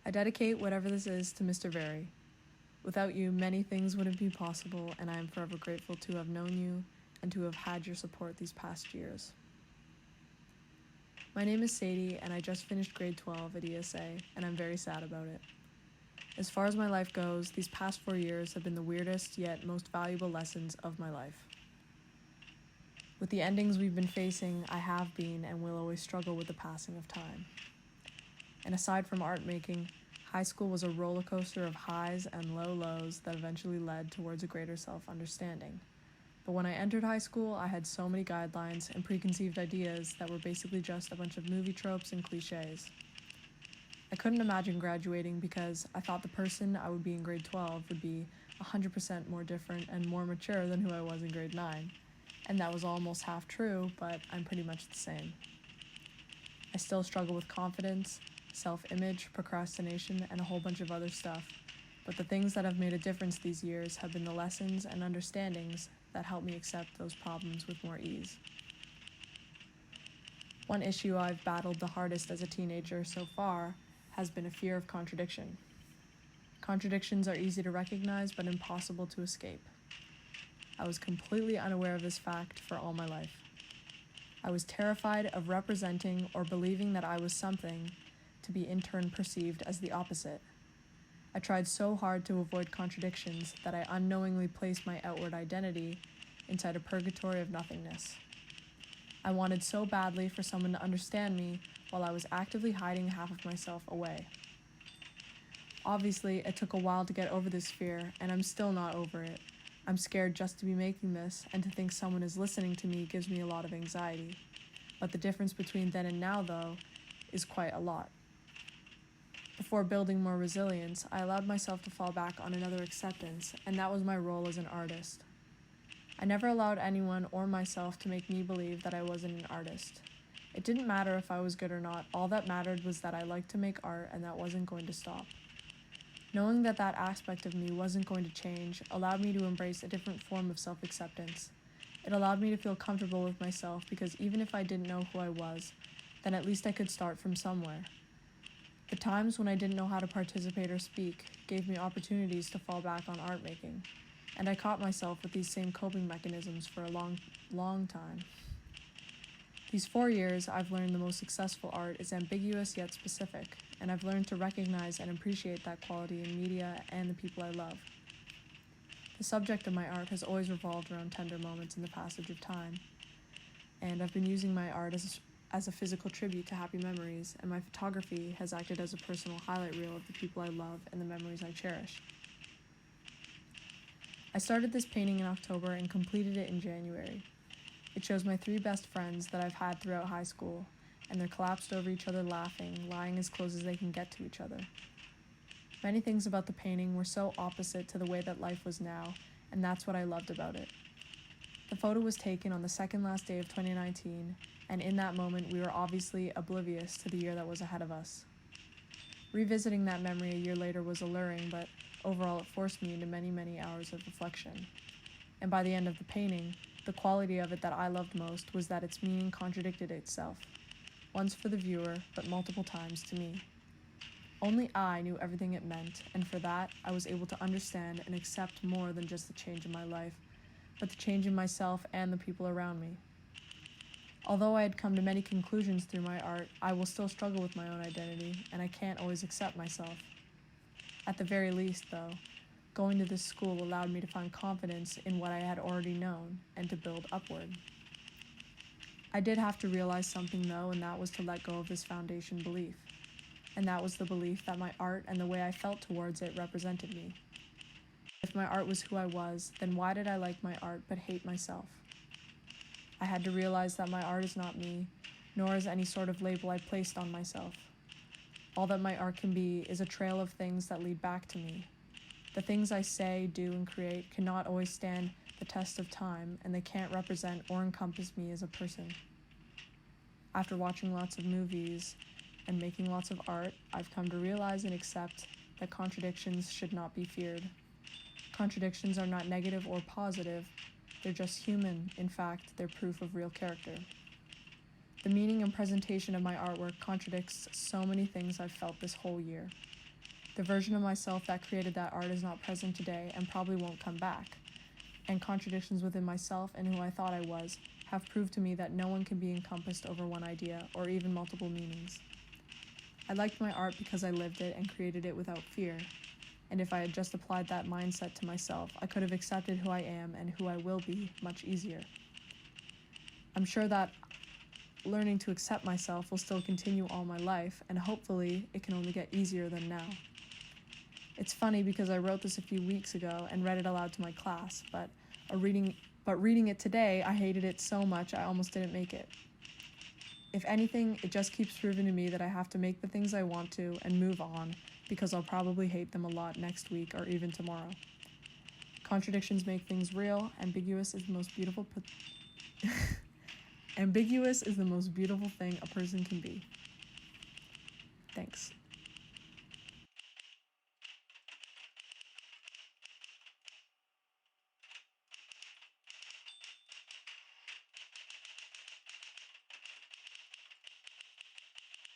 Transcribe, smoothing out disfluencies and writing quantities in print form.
I dedicate whatever this is to Mr. Very. Without you, many things wouldn't be possible, and I am forever grateful to have known you and to have had your support these past years. My name is Sadie, and I just finished grade 12 at ESA, and I'm very sad about it. As far as my life goes, these past 4 years have been the weirdest yet most valuable lessons of my life. With the endings we've been facing, I have been and will always struggle with the passing of time. And aside from art making, high school was a roller coaster of highs and low lows that eventually led towards a greater self-understanding. But when I entered high school, I had so many guidelines and preconceived ideas that were basically just a bunch of movie tropes and cliches. I couldn't imagine graduating because I thought the person I would be in grade 12 would be 100% more different and more mature than who I was in grade 9. And that was almost half true, but I'm pretty much the same. I still struggle with confidence, self-image, procrastination, and a whole bunch of other stuff. But the things that have made a difference these years have been the lessons and understandings that help me accept those problems with more ease. One issue I've battled the hardest as a teenager so far has been a fear of contradiction. Contradictions are easy to recognize but impossible to escape. I was completely unaware of this fact for all my life. I was terrified of representing or believing that I was something to be in turn perceived as the opposite. I tried so hard to avoid contradictions that I unknowingly placed my outward identity inside a purgatory of nothingness. I wanted so badly for someone to understand me while I was actively hiding half of myself away. Obviously, it took a while to get over this fear, and I'm still not over it. I'm scared just to be making this, and to think someone is listening to me gives me a lot of anxiety. But the difference between then and now, though, is quite a lot. Before building more resilience, I allowed myself to fall back on another acceptance, and that was my role as an artist. I never allowed anyone or myself to make me believe that I wasn't an artist. It didn't matter if I was good or not, all that mattered was that I liked to make art and that wasn't going to stop. Knowing that that aspect of me wasn't going to change allowed me to embrace a different form of self-acceptance. It allowed me to feel comfortable with myself because even if I didn't know who I was, then at least I could start from somewhere. The times when I didn't know how to participate or speak gave me opportunities to fall back on art making, and I caught myself with these same coping mechanisms for a long time. These 4 years, I've learned the most successful art is ambiguous yet specific, and I've learned to recognize and appreciate that quality in media and the people I love. The subject of my art has always revolved around tender moments in the passage of time, and I've been using my art as a physical tribute to happy memories, and my photography has acted as a personal highlight reel of the people I love and the memories I cherish. I started this painting in October and completed it in January. It shows my 3 best friends that I've had throughout high school, and they're collapsed over each other laughing, lying as close as they can get to each other. Many things about the painting were so opposite to the way that life was now, and that's what I loved about it. The photo was taken on the second last day of 2019, and in that moment we were obviously oblivious to the year that was ahead of us. Revisiting that memory a year later was alluring, but overall it forced me into many hours of reflection. And by the end of the painting, the quality of it that I loved most was that its meaning contradicted itself, once for the viewer, but multiple times to me. Only I knew everything it meant, and for that, I was able to understand and accept more than just the change in my life, but the change in myself and the people around me. Although I had come to many conclusions through my art, I will still struggle with my own identity, and I can't always accept myself. At the very least, though, going to this school allowed me to find confidence in what I had already known and to build upward. I did have to realize something, though, and that was to let go of this foundation belief. And that was the belief that my art and the way I felt towards it represented me. If my art was who I was, then why did I like my art but hate myself? I had to realize that my art is not me, nor is any sort of label I placed on myself. All that my art can be is a trail of things that lead back to me. The things I say, do, and create cannot always stand the test of time, and they can't represent or encompass me as a person. After watching lots of movies and making lots of art, I've come to realize and accept that contradictions should not be feared. Contradictions are not negative or positive, they're just human. In fact, they're proof of real character. The meaning and presentation of my artwork contradicts so many things I've felt this whole year. The version of myself that created that art is not present today and probably won't come back. And contradictions within myself and who I thought I was have proved to me that no one can be encompassed over one idea or even multiple meanings. I liked my art because I lived it and created it without fear. And if I had just applied that mindset to myself, I could have accepted who I am and who I will be much easier. I'm sure that learning to accept myself will still continue all my life, and hopefully it can only get easier than now. It's funny because I wrote this a few weeks ago and read it aloud to my class, but reading it today, I hated it so much I almost didn't make it. If anything, it just keeps proving to me that I have to make the things I want to and move on, because I'll probably hate them a lot next week or even tomorrow. Contradictions make things real. Ambiguous is the most beautiful thing a person can be. Thanks.